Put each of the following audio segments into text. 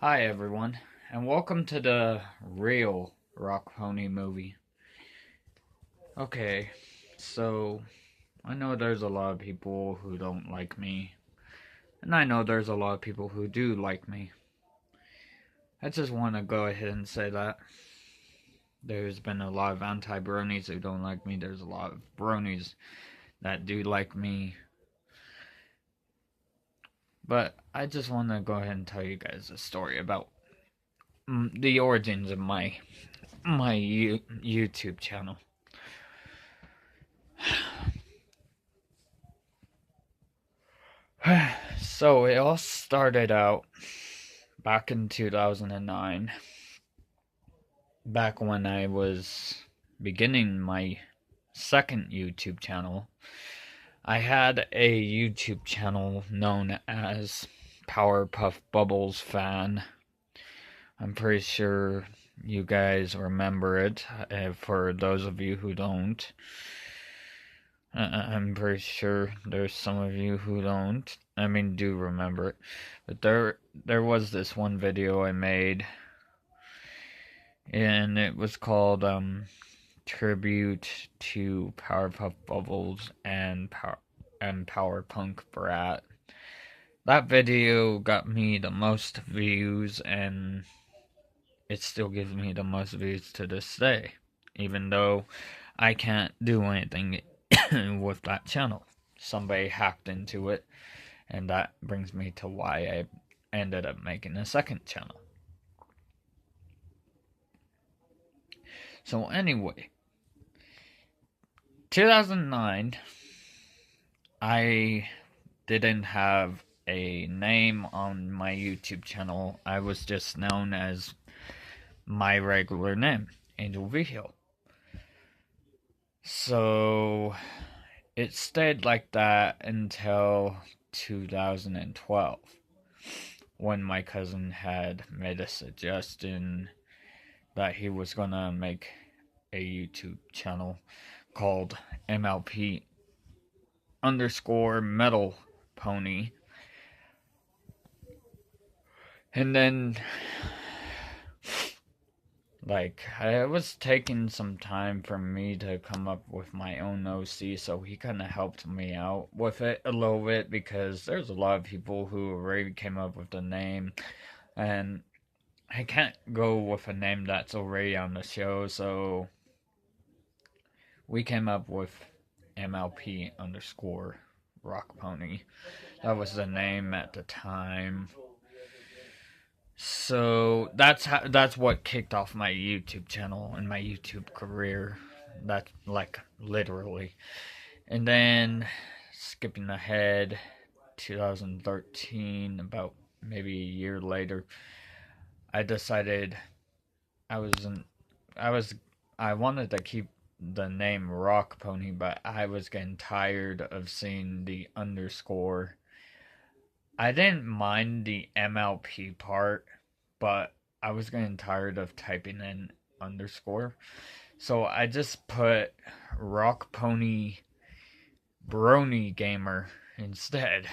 Hi everyone, and welcome to the real Rock Pony movie. Okay, so I know there's a lot of people who don't like me, and I know there's a lot of people who do like me. I just want to go ahead and say that there's been a lot of anti-bronies who don't like me. There's a lot of bronies that do like me. But I just want to go ahead and tell you guys a story about the origins of my YouTube channel. So it all started out back in 2009, back when I was beginning my second YouTube channel. I had a YouTube channel known as Powerpuff Bubbles Fan. I'm pretty sure you guys remember it. For those of you who don't, I'm pretty sure there's some of you who don't. I mean, do remember it. But there was this one video I made, and it was called Tribute to Powerpuff Bubbles and Powerpunk Brat. That video got me the most views, and it still gives me the most views to this day, even though I can't do anything with that channel. Somebody hacked into it, and that brings me to why I ended up making a second channel. So anyway, 2009, I didn't have a name on my YouTube channel. I was just known as my regular name, Angel Vigil. So it stayed like that until 2012, when my cousin had made a suggestion that he was gonna make a YouTube channel called MLP_Metal Pony. And then, it was taking some time for me to come up with my own OC, so he kind of helped me out with it a little bit, because there's a lot of people who already came up with the name, and I can't go with a name that's already on the show, so we came up with MLP_Rock Pony. That was the name at the time. So that's what kicked off my YouTube channel and my YouTube career. That, like, literally. And then skipping ahead, 2013, about maybe a year later, I decided I wasn't I wanted to keep the name Rock Pony, but I was getting tired of seeing the underscore. I didn't mind the MLP part, but I was getting tired of typing in underscore. So I just put Rock Pony Brony Gamer instead.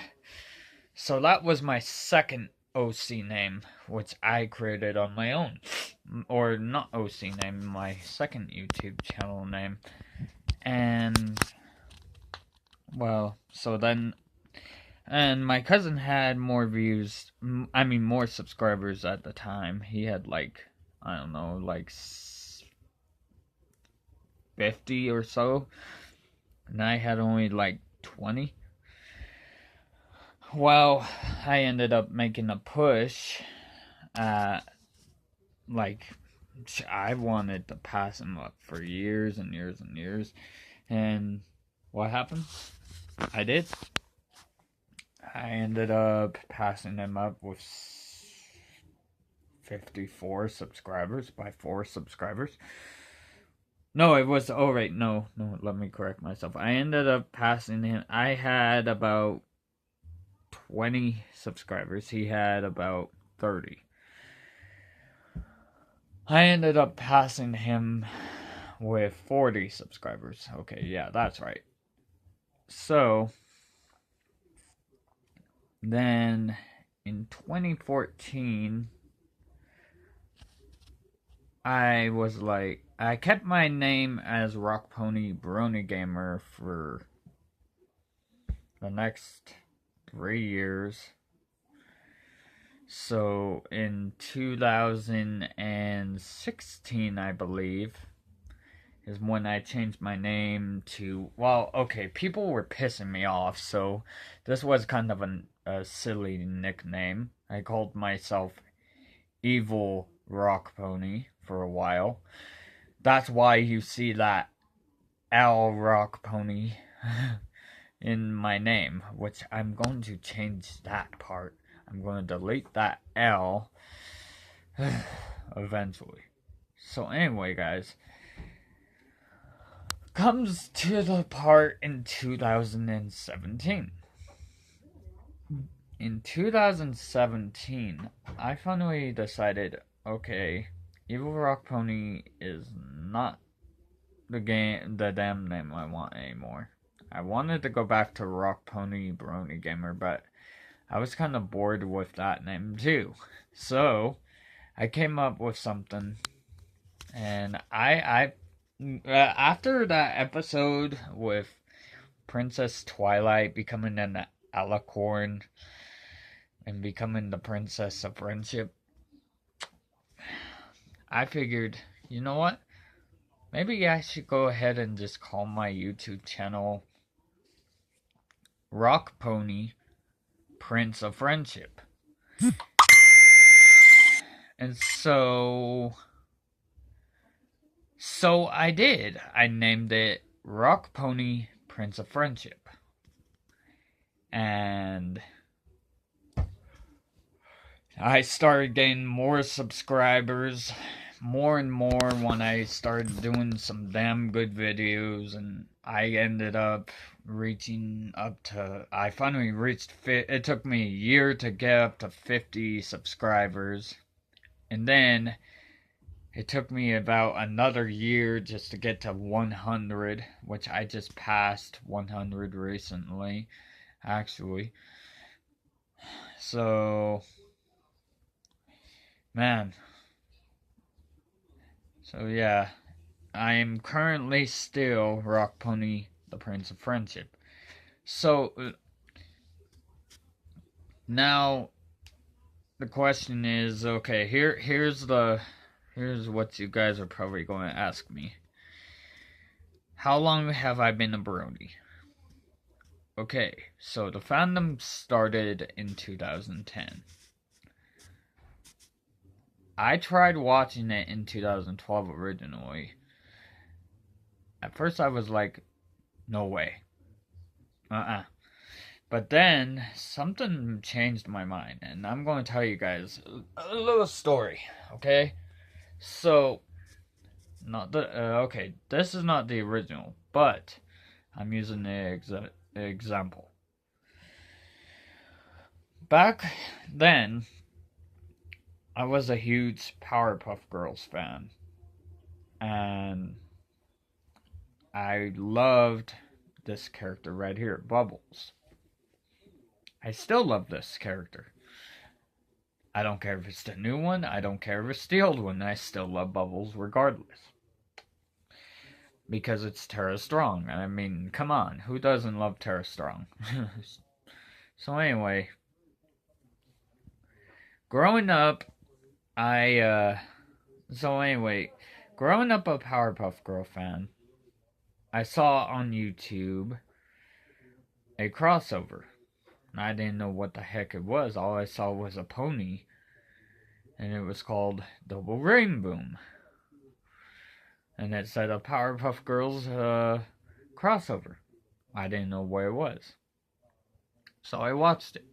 So that was my second OC name, which I created on my own. Or not OC name, my second YouTube channel name. And, well, so then, and my cousin had more views, more subscribers at the time. He had I don't know, 50 or so. And I had only 20. Well, I ended up making a push. I wanted to pass him up for years and years and years. And what happened? I did. I ended up passing him up with 54 subscribers by 4 subscribers. No, it was, oh right, no, let me correct myself. I ended up passing him, I had about 20 subscribers. He had about 30. I ended up passing him with 40 subscribers. Okay, yeah, that's right. So, then in 2014, I was like, I kept my name as Rock Pony Brony Gamer for the next 3 years. So in 2016, I believe, is when I changed my name to. Well, okay, people were pissing me off, so this was kind of a silly nickname. I called myself Evil Rock Pony for a while. That's why you see that L Rock Pony in my name, which I'm going to change that part. I'm going to delete that L eventually. So anyway, guys, comes to the part in 2017. In 2017, I finally decided, okay, Evil Rock Pony is not the damn name I want anymore. I wanted to go back to Rock Pony Brony Gamer, but I was kind of bored with that name too. So I came up with something, and I after that episode with Princess Twilight becoming an alicorn and becoming the Princess of Friendship, I figured, you know what? Maybe I should go ahead and just call my YouTube channel Rock Pony Prince of Friendship. And so I did. I named it Rock Pony Prince of Friendship. And I started getting more subscribers, more and more, when I started doing some damn good videos, and I ended up reaching up to, I finally reached, it took me a year to get up to 50 subscribers, and then it took me about another year just to get to 100, which I just passed 100 recently, actually. So, man. So yeah, I am currently still Rock Pony, the Prince of Friendship. So, now, the question is, okay, here's what you guys are probably going to ask me. How long have I been a Brony? Okay, so the fandom started in 2010. I tried watching it in 2012 originally. At first I was like, no way. But then something changed my mind, and I'm going to tell you guys a little story, okay? So, not the okay, this is not the original, but I'm using the example. Back then, I was a huge Powerpuff Girls fan, and I loved this character right here, Bubbles. I still love this character. I don't care if it's the new one, I don't care if it's the old one, I still love Bubbles regardless. Because it's Tara Strong. I mean, come on, who doesn't love Tara Strong? So anyway, growing up, growing up a Powerpuff Girl fan, I saw on YouTube a crossover. I didn't know what the heck it was. All I saw was a pony, and it was called Double Rainbow. And it said a Powerpuff Girls crossover. I didn't know where it was. So I watched it.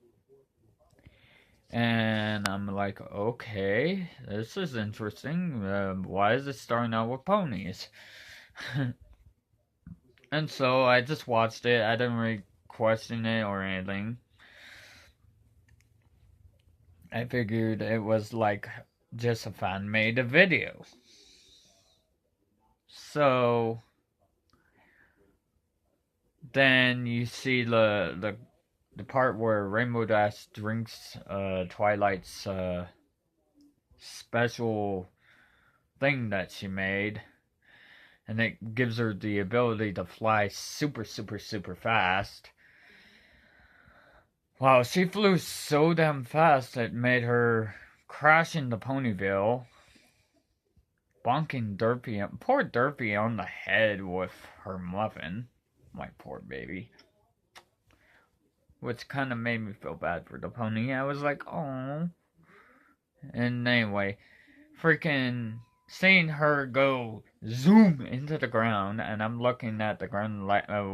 And I'm like, okay, this is interesting. Why is it starting out with ponies? And so I just watched it. I didn't really question it or anything. I figured it was like just a fan made a video. So then you see the part where Rainbow Dash drinks Twilight's special thing that she made, and it gives her the ability to fly super, super, super fast. Wow, she flew so damn fast it made her crash into Ponyville, bonking poor Derpy on the head with her muffin. My poor baby. Which kind of made me feel bad for the pony. I was like, oh. And anyway, freaking seeing her go zoom into the ground, and I'm looking at the ground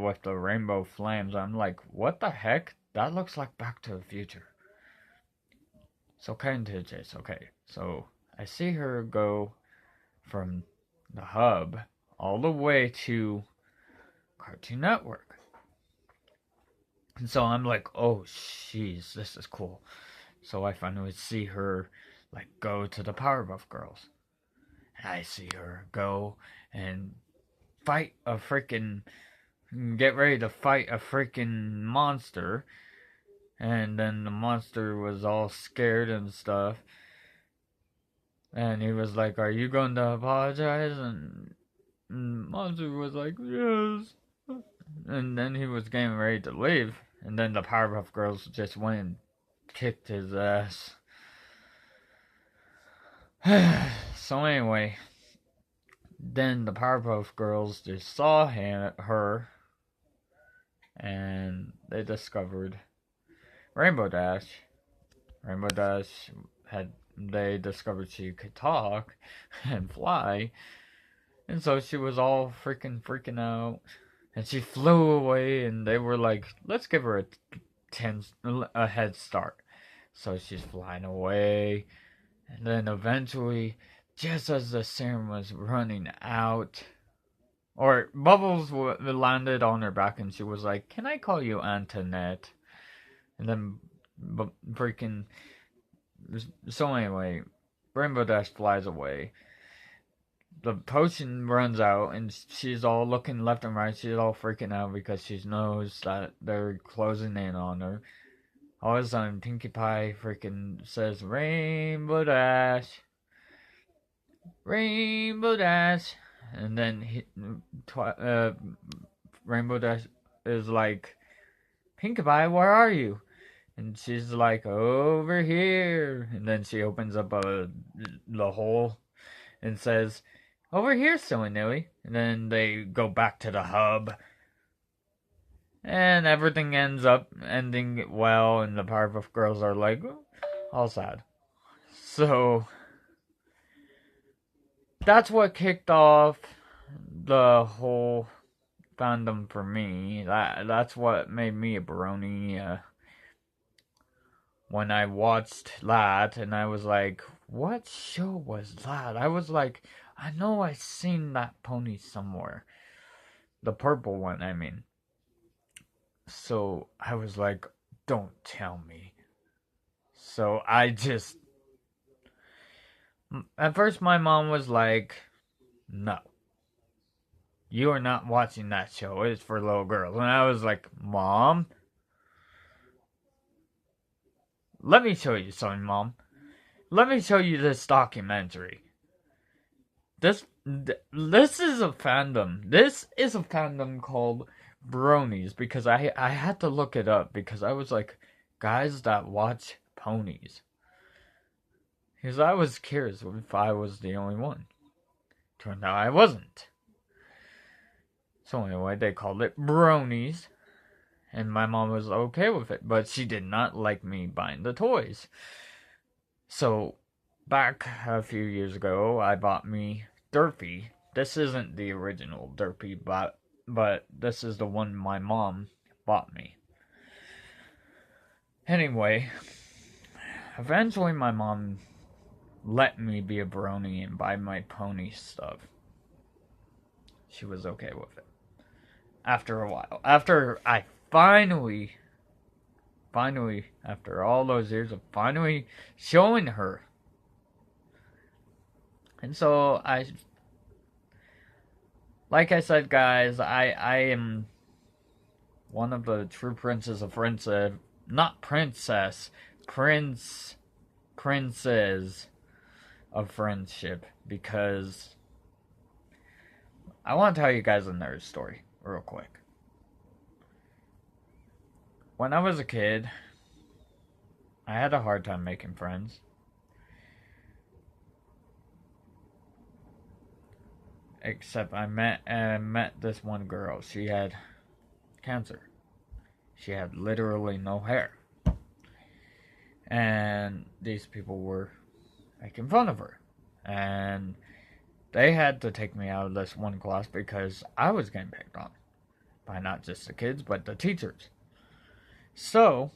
with the rainbow flames. I'm like, what the heck? That looks like Back to the Future. So cutting to the chase. Okay, so I see her go from the hub all the way to Cartoon Network. And so I'm like, oh, jeez, this is cool. So I finally see her, like, go to the Powerpuff Girls. And I see her go and fight a freaking, get ready to fight a freaking monster. And then the monster was all scared and stuff. And he was like, are you going to apologize? And the monster was like, yes. And then he was getting ready to leave. And then the Powerpuff Girls just went and kicked his ass. So anyway, then the Powerpuff Girls just saw her, and they discovered Rainbow Dash. Rainbow Dash they discovered she could talk and fly, and so she was all freaking out, and she flew away, and they were like, let's give her a head start. So she's flying away, and then eventually, just as the serum was running out, or Bubbles landed on her back, and she was like, can I call you Antoinette? And then freaking, so anyway, Rainbow Dash flies away. The potion runs out, and she's all looking left and right. She's all freaking out because she knows that they're closing in on her. All of a sudden, Pinkie Pie freaking says, Rainbow Dash. Rainbow Dash. And then Rainbow Dash is like, Pinkie Pie, where are you? And she's like, over here. And then she opens up the hole and says, over here, Silly Nilly. And then they go back to the hub. And everything ends up ending well, and the Powerpuff Girls are like, all sad. So, that's what kicked off the whole fandom for me. That's what made me a brony. When I watched that, and I was like, what show was that? I was like, I know I seen that pony somewhere. The purple one, I mean. So I was like, don't tell me. So I just, at first my mom was like, no, you are not watching that show. It's for little girls. And I was like, Mom, let me show you something, Mom. Let me show you this documentary. This is a fandom. This is a fandom called Bronies, because I had to look it up, because I was like, guys that watch ponies. Because I was curious if I was the only one. Turned out I wasn't. So anyway, they called it Bronies. And my mom was okay with it, but she did not like me buying the toys. So, back a few years ago, I bought me Derpy. This isn't the original Derpy, but this is the one my mom bought me. Anyway, eventually my mom let me be a brony and buy my pony stuff. She was okay with it. After a while. After I finally, after all those years of finally showing her. And so like I said, guys, I am one of the true princes of friendship. Not princess, princes of friendship because I want to tell you guys another story real quick. When I was a kid, I had a hard time making friends. Except I met this one girl. She had cancer. She had literally no hair. And these people were making fun of her. And they had to take me out of this one class because I was getting picked on. By not just the kids, but the teachers. So,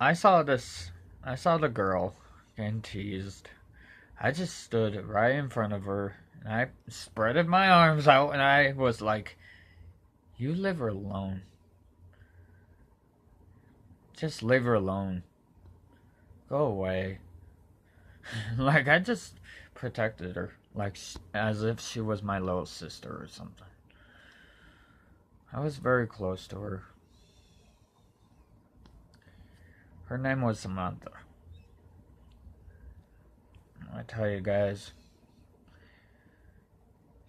I saw the girl getting teased. I just stood right in front of her, and I spreaded my arms out, and I was like, you leave her alone. Just leave her alone. Go away. Like, I just protected her, like, as if she was my little sister or something. I was very close to her. Her name was Samantha. I tell you guys,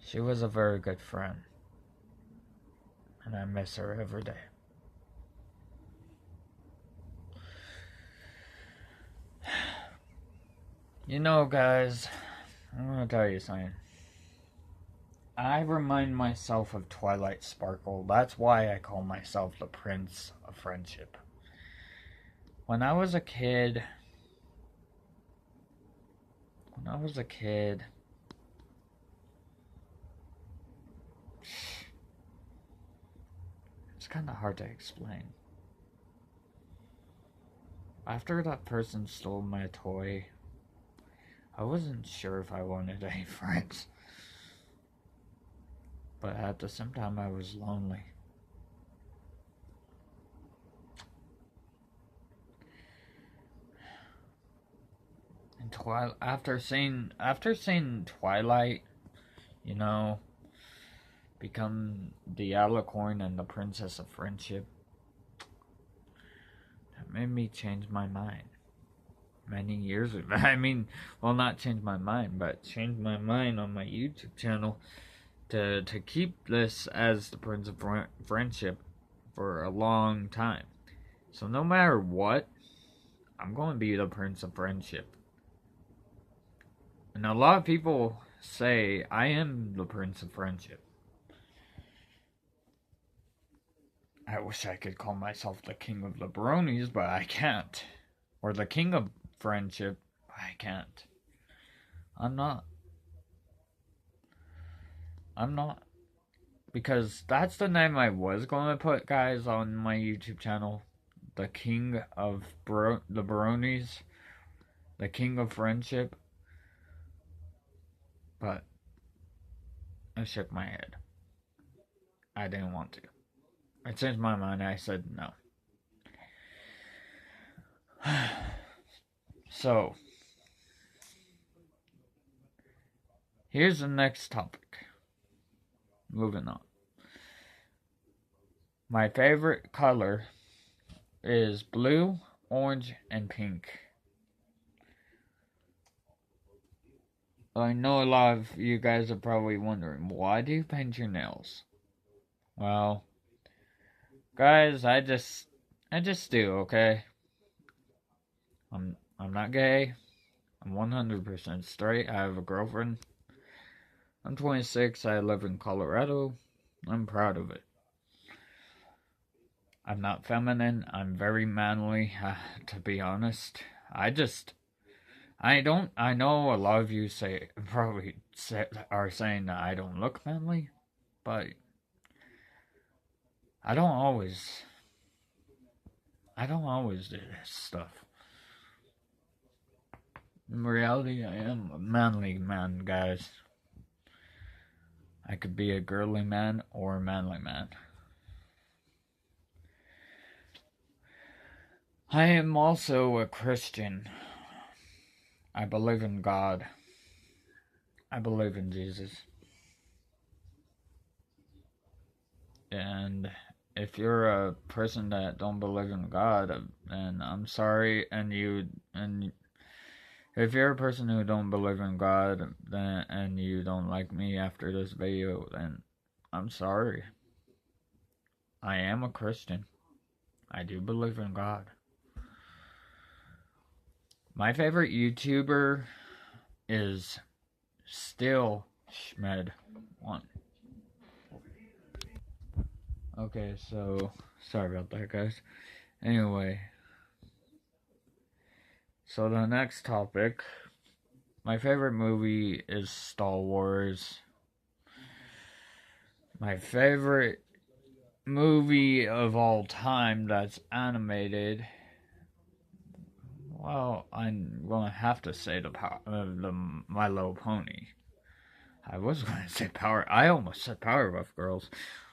she was a very good friend. And I miss her every day. You know, guys, I'm gonna tell you something. I remind myself of Twilight Sparkle. That's why I call myself the Prince of Friendship. When I was a kid, it's kind of hard to explain. After that person stole my toy, I wasn't sure if I wanted any friends. But at the same time, I was lonely. And after seeing Twilight, you know, become the Alicorn and the Princess of Friendship, that made me change my mind. Many years ago. I mean, well, not change my mind, but change my mind on my YouTube channel to keep this as the Prince of Friendship for a long time. So no matter what, I'm going to be the Prince of Friendship. And a lot of people say I am the Prince of Friendship. I wish I could call myself the King of the Bronies, but I can't. Or the King of Friendship, I can't. I'm not. Because that's the name I was going to put, guys, on my YouTube channel. The King of the Bronies. The King of Friendship. But I shook my head. I didn't want to. I changed my mind. I said no. So, here's the next topic. Moving on. My favorite color is blue, orange, and pink. I know a lot of you guys are probably wondering, why do you paint your nails? Well, guys, I just do, okay? I'm not gay. I'm 100% straight. I have a girlfriend. I'm 26. I live in Colorado. I'm proud of it. I'm not feminine. I'm very manly, to be honest. I know a lot of you are saying that I don't look manly, but I don't always do this stuff. In reality, I am a manly man, guys. I could be a girly man or a manly man. I am also a Christian. I believe in God. I believe in Jesus. And if you're a person that don't believe in God, then I'm sorry, and If you're a person who don't believe in God then, and you don't like me after this video, then I'm sorry. I am a Christian. I do believe in God. My favorite YouTuber is still Schmed1. Okay, so sorry about that, guys. Anyway, so the next topic, my favorite movie is Star Wars. My favorite movie of all time that's animated, well, I'm gonna have to say the My Little Pony. I was gonna say I almost said Powerpuff Girls.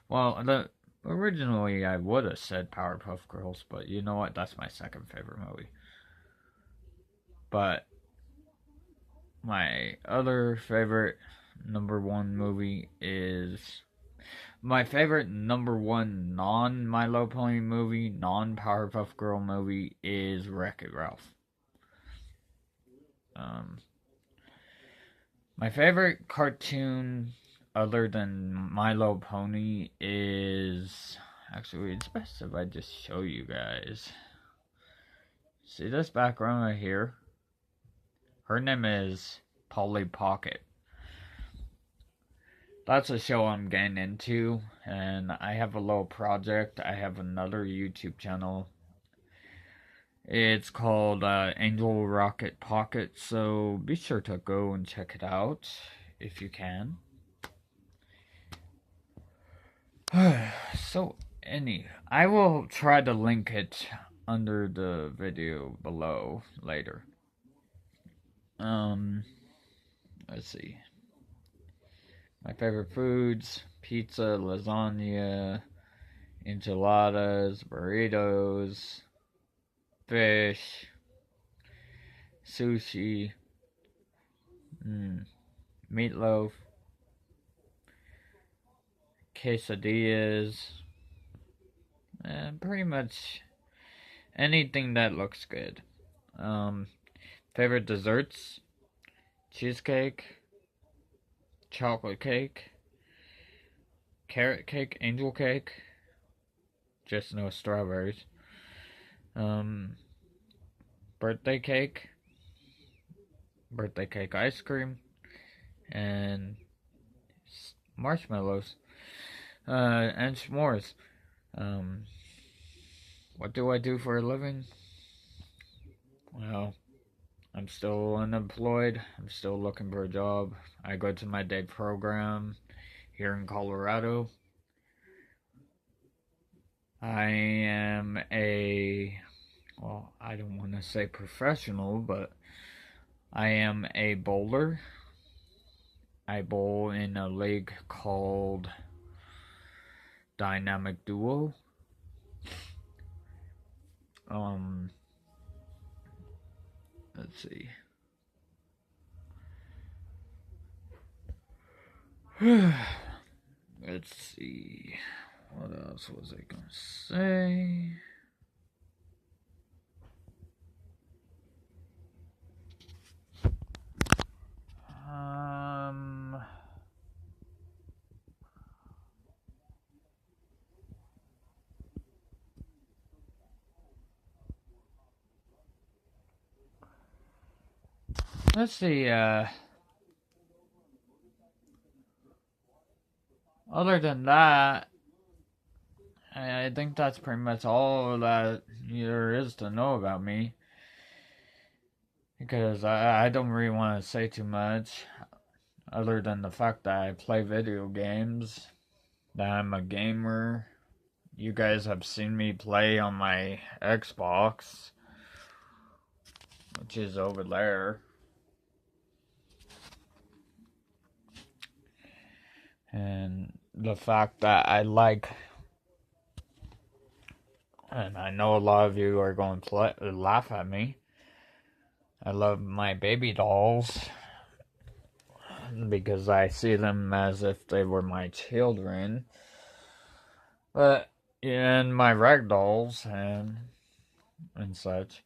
Well, originally I would have said Powerpuff Girls, but you know what? That's my second favorite movie. But my other favorite number one movie is my favorite number one non-My Little Pony movie, non-Powerpuff Girl movie is Wreck-It Ralph. My favorite cartoon other than My Little Pony is... Actually, it's best if I just show you guys. See this background right here? Her name is Polly Pocket. That's a show I'm getting into, and I have a little project. I have another YouTube channel. It's called Angel Rocket Pocket, so be sure to go and check it out if you can. So, I will try to link it under the video below later. Let's see. My favorite foods: pizza, lasagna, enchiladas, burritos, fish, sushi, meatloaf, quesadillas, and pretty much anything that looks good. Favorite desserts: cheesecake, chocolate cake, carrot cake, angel cake, just no strawberries, birthday cake ice cream, and marshmallows, and s'mores. What do I do for a living? Well, I'm still unemployed. I'm still looking for a job. I go to my day program here in Colorado. I am I don't want to say professional, but I am a bowler. I bowl in a league called Dynamic Duo. Let's see. Let's see. What else was I gonna say? Let's see, other than that, I think that's pretty much all that there is to know about me. Because I don't really want to say too much, other than the fact that I play video games, that I'm a gamer. You guys have seen me play on my Xbox, which is over there. And the fact that I like, and I know a lot of you are going to laugh at me, I love my baby dolls because I see them as if they were my children. But and my rag dolls and such.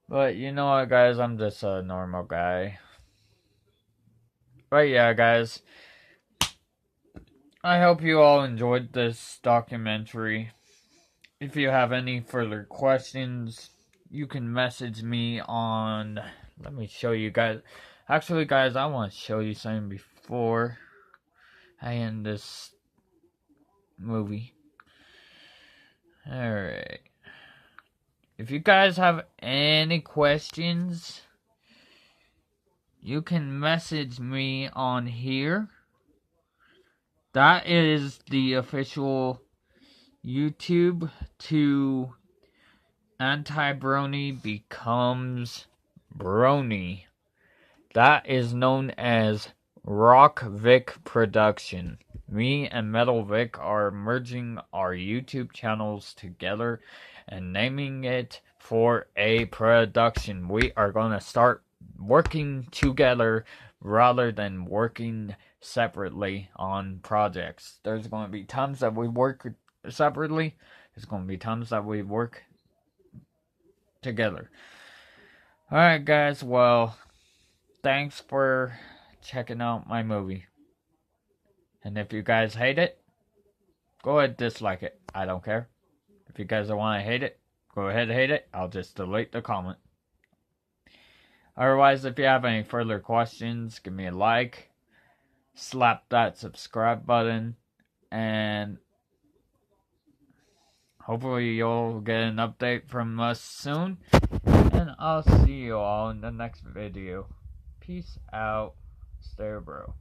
But you know what, guys? I'm just a normal guy. But yeah, guys. I hope you all enjoyed this documentary. If you have any further questions, you can message me on. Let me show you guys. Actually, guys, I want to show you something before I end this movie. Alright. If you guys have any questions, you can message me on here. That is the official YouTube to Anti-Brony Becomes Brony. That is known as Rock Vic Production. Me and Metal Vic are merging our YouTube channels together and naming it for a production. We are going to start working together rather than working separately on projects. There's going to be times that we work separately. There's going to be times that we work together. Alright, guys, well, thanks for checking out my movie. And if you guys hate it, go ahead and dislike it. I don't care. If you guys don't want to hate it, go ahead and hate it. I'll just delete the comment. Otherwise, if you have any further questions, give me a like. Slap that subscribe button. And hopefully you'll get an update from us soon. And I'll see you all in the next video. Peace out. Stay bro.